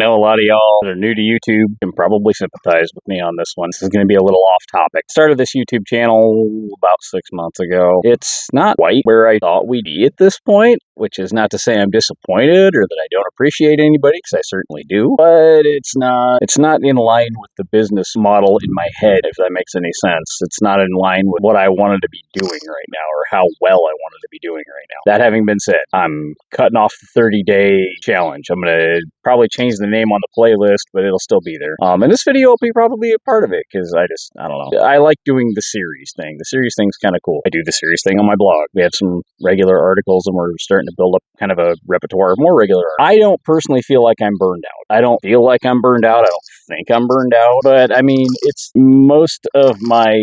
know a lot of y'all that are new to YouTube can probably sympathize with me on this one. This is going to be a little off topic. Started this YouTube channel about 6 months ago. It's not quite where I thought we'd be at this point, which is not to say I'm disappointed or that I don't appreciate anybody, because I certainly do, but it's not in line with the business model in my head, if that makes any sense. It's not in line with what I wanted to be doing right now, or how well I wanted to be doing right now. That having been said, I'm cutting off the 30-day challenge. I'm going to probably change the name on the playlist, but it'll still be there. And this video will be probably a part of it, because I don't know. I like doing the series thing. The series thing's kind of cool. I do the series thing on my blog. We have some regular articles, and we're starting to build up kind of a repertoire of more regular articles. I don't personally feel like I'm burned out. I don't feel like I'm burned out. I don't think I'm burned out. But, I mean, it's most of my,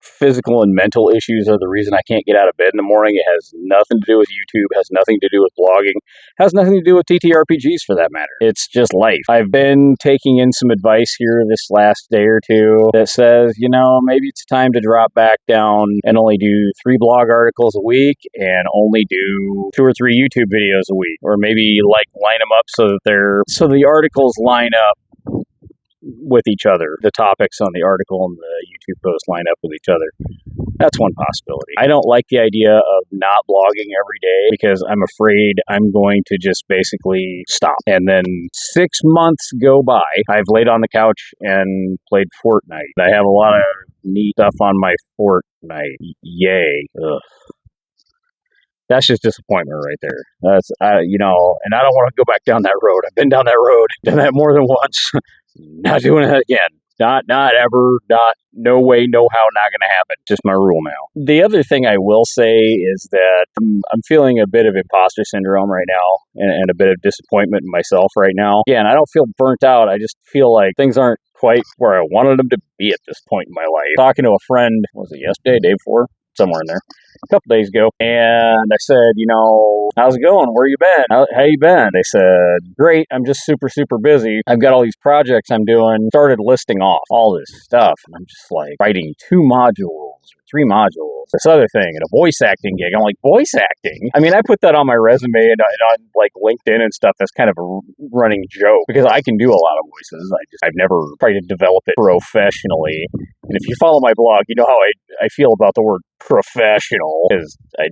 physical and mental issues are the reason I can't get out of bed in the morning. It has nothing to do with YouTube, has nothing to do with blogging, has nothing to do with TTRPGs for that matter. It's just life. I've been taking in some advice here this last day or two that says, maybe it's time to drop back down and only do 3 blog articles a week and only do 2 or 3 YouTube videos a week. Or maybe line them up so the articles line up with each other. The topics on the article and the YouTube post line up with each other. That's one possibility. I don't like the idea of not blogging every day because I'm afraid I'm going to just basically stop. And then 6 months go by. I've laid on the couch and played Fortnite. I have a lot of neat stuff on my Fortnite. Yay. Ugh. That's just disappointment right there. That's, and I don't want to go back down that road. I've been down that road, done that more than once. Not doing it again. Not ever, no way, no how, not going to happen. Just my rule now. The other thing I will say is that I'm feeling a bit of imposter syndrome right now and a bit of disappointment in myself right now. Again, I don't feel burnt out. I just feel like things aren't quite where I wanted them to be at this point in my life. Talking to a friend, was it yesterday, day before? Somewhere in there, a couple days ago, and I said, how's it going? Where you been? How you been? They said, great. I'm just super, super busy. I've got all these projects I'm doing. Started listing off all this stuff, and I'm just writing 2 modules or 3 modules. This other thing, and a voice acting gig. I'm like, voice acting? I mean, I put that on my resume and on LinkedIn and stuff. That's kind of a running joke because I can do a lot of voices. I've never tried to develop it professionally. And if you follow my blog, you know how I feel about the word professional, because I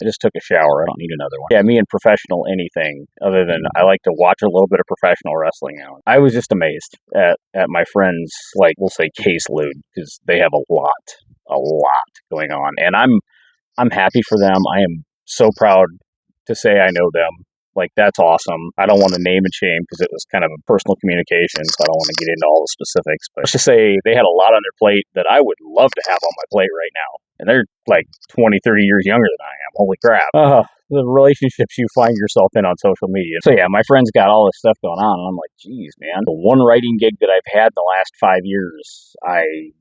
just took a shower. I don't need another one. Yeah, me and professional anything other than I like to watch a little bit of professional wrestling now. I was just amazed at my friends, we'll say caseload, because they have a lot going on, and I'm happy for them. I am so proud to say I know them. That's awesome. I don't want to name and shame because it was kind of a personal communication, so I don't want to get into all the specifics. But let's just say they had a lot on their plate that I would love to have on my plate right now. And they're 20, 30 years younger than I am. Holy crap. The relationships you find yourself in on social media. So yeah, my friend's got all this stuff going on, and I'm like, geez, man. The one writing gig that I've had in the last 5 years, I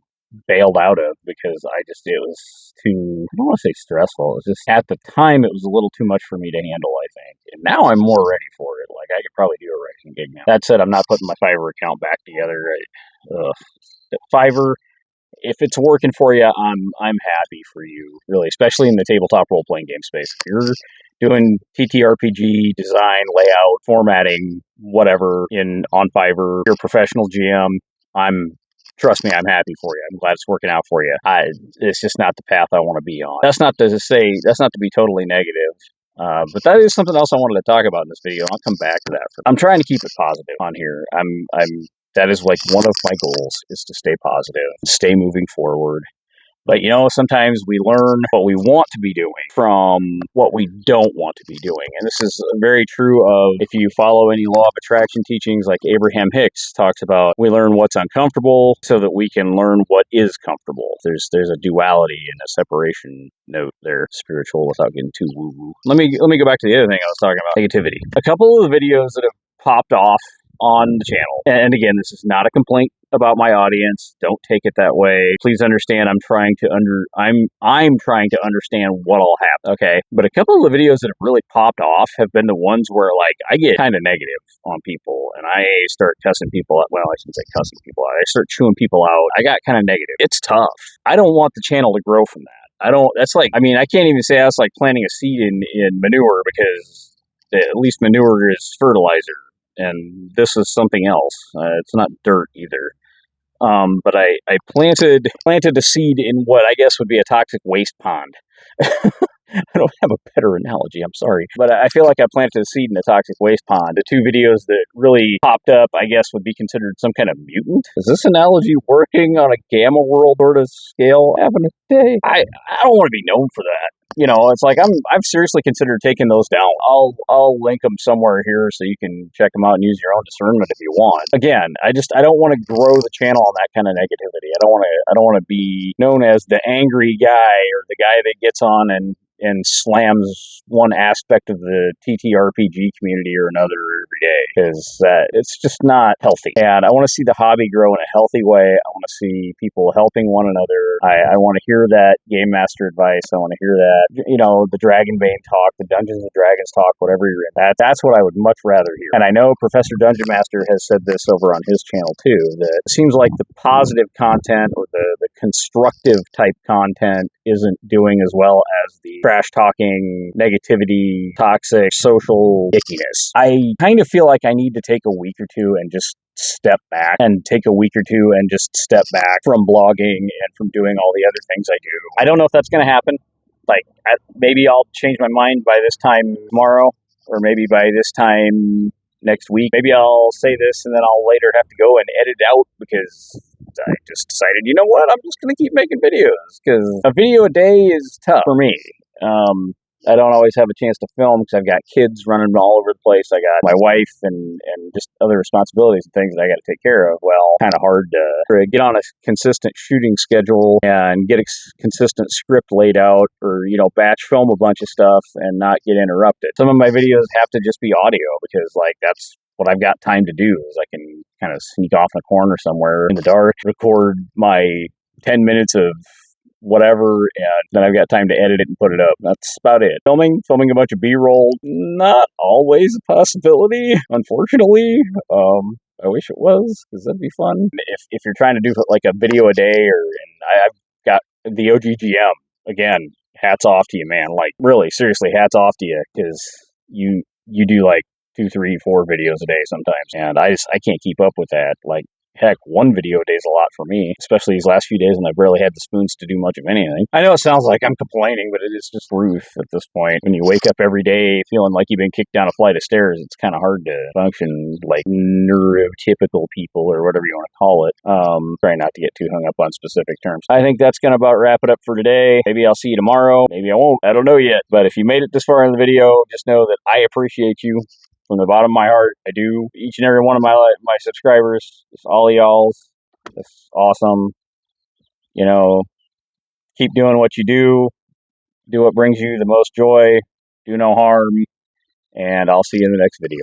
bailed out of because it was too, I don't want to say stressful. It was just, at the time, it was a little too much for me to handle, I think. And now I'm more ready for it. I could probably do a writing gig now. That said, I'm not putting my Fiverr account back together. Fiverr, if it's working for you, I'm happy for you, really, especially in the tabletop role-playing game space. If you're doing TTRPG, design, layout, formatting, whatever, on Fiverr, you're a professional GM, trust me, I'm happy for you. I'm glad it's working out for you. It's just not the path I want to be on. That's not to be totally negative. But that is something else I wanted to talk about in this video. I'll come back to that. I'm trying to keep it positive on here. That is one of my goals, is to stay positive, stay moving forward. But, sometimes we learn what we want to be doing from what we don't want to be doing. And this is very true of, if you follow any law of attraction teachings like Abraham Hicks talks about, we learn what's uncomfortable so that we can learn what is comfortable. There's a duality and a separation note there, spiritual, without getting too woo-woo. Let me go back to the other thing I was talking about, negativity. A couple of the videos that have popped off on the channel. And again, this is not a complaint about my audience. Don't take it that way. Please understand I'm trying to understand what all happened. Okay. But a couple of the videos that have really popped off have been the ones where I get kind of negative on people and I start cussing people out. Well, I shouldn't say cussing people out. I start chewing people out. I got kind of negative. It's tough. I don't want the channel to grow from that. I can't even say I was planting a seed in manure, because at least manure is fertilizer, and this is something else. It's not dirt either. But I planted a seed in what I guess would be a toxic waste pond. I don't have a better analogy, I'm sorry. But I feel like I planted a seed in a toxic waste pond. The two videos that really popped up, I guess, would be considered some kind of mutant. Is this analogy working on a Gamma World sort of scale? Having a day? I don't want to be known for that. You know, it's like I've seriously considered taking those down. I'll link them somewhere here so you can check them out and use your own discernment if you want. Again, I don't want to grow the channel on that kind of negativity. I don't want to be known as the angry guy or the guy that gets on and slams one aspect of the TTRPG community or another every day, because it's just not healthy. And I want to see the hobby grow in a healthy way. I want to see people helping one another. I want to hear that Game Master advice. I want to hear that, you know, the Dragonbane talk, the Dungeons and Dragons talk, whatever you're in. That's what I would much rather hear. And I know Professor Dungeon Master has said this over on his channel too, that it seems like the positive content or the constructive type content isn't doing as well as the trash talking, negativity, toxic, social ickiness. I kind of feel like I need to take a week or two and just step back from blogging and from doing all the other things I do. I don't know if that's going to happen. Like, maybe I'll change my mind by this time tomorrow, or maybe by this time next week. Maybe I'll say this and then I'll later have to go and edit out because I just decided, you know what, I'm just going to keep making videos, because a video a day is tough for me. I don't always have a chance to film because I've got kids running all over the place. I got my wife and just other responsibilities and things that I got to take care of. Well, kind of hard to get on a consistent shooting schedule and get a consistent script laid out, or, you know, batch film a bunch of stuff and not get interrupted. Some of my videos have to just be audio because, like, that's what I've got time to do, is I can kind of sneak off in a corner somewhere in the dark, record my 10 minutes of whatever, and then I've got time to edit it and put it up. That's about it. Filming a bunch of B-roll, not always a possibility, unfortunately. I wish it was, because that'd be fun. If you're trying to do like a video a day, I've got the OGGM, again, hats off to you, man. Like, really, seriously, hats off to you, because you do like 2, 3, 4 videos a day sometimes, and I can't keep up with that. Like, heck, one video a day is a lot for me, especially these last few days when I barely had the spoons to do much of anything. I know it sounds like I'm complaining, but it is just truth at this point. When you wake up every day feeling like you've been kicked down a flight of stairs, it's kind of hard to function like neurotypical people, or whatever you want to call it. Try not to get too hung up on specific terms. I think that's going to about wrap it up for today. Maybe I'll see you tomorrow. Maybe I won't. I don't know yet. But if you made it this far in the video, just know that I appreciate you. From the bottom of my heart, I do. Each and every one of my subscribers, just all of y'all's. That's awesome. You know, keep doing what you do. Do what brings you the most joy. Do no harm. And I'll see you in the next video.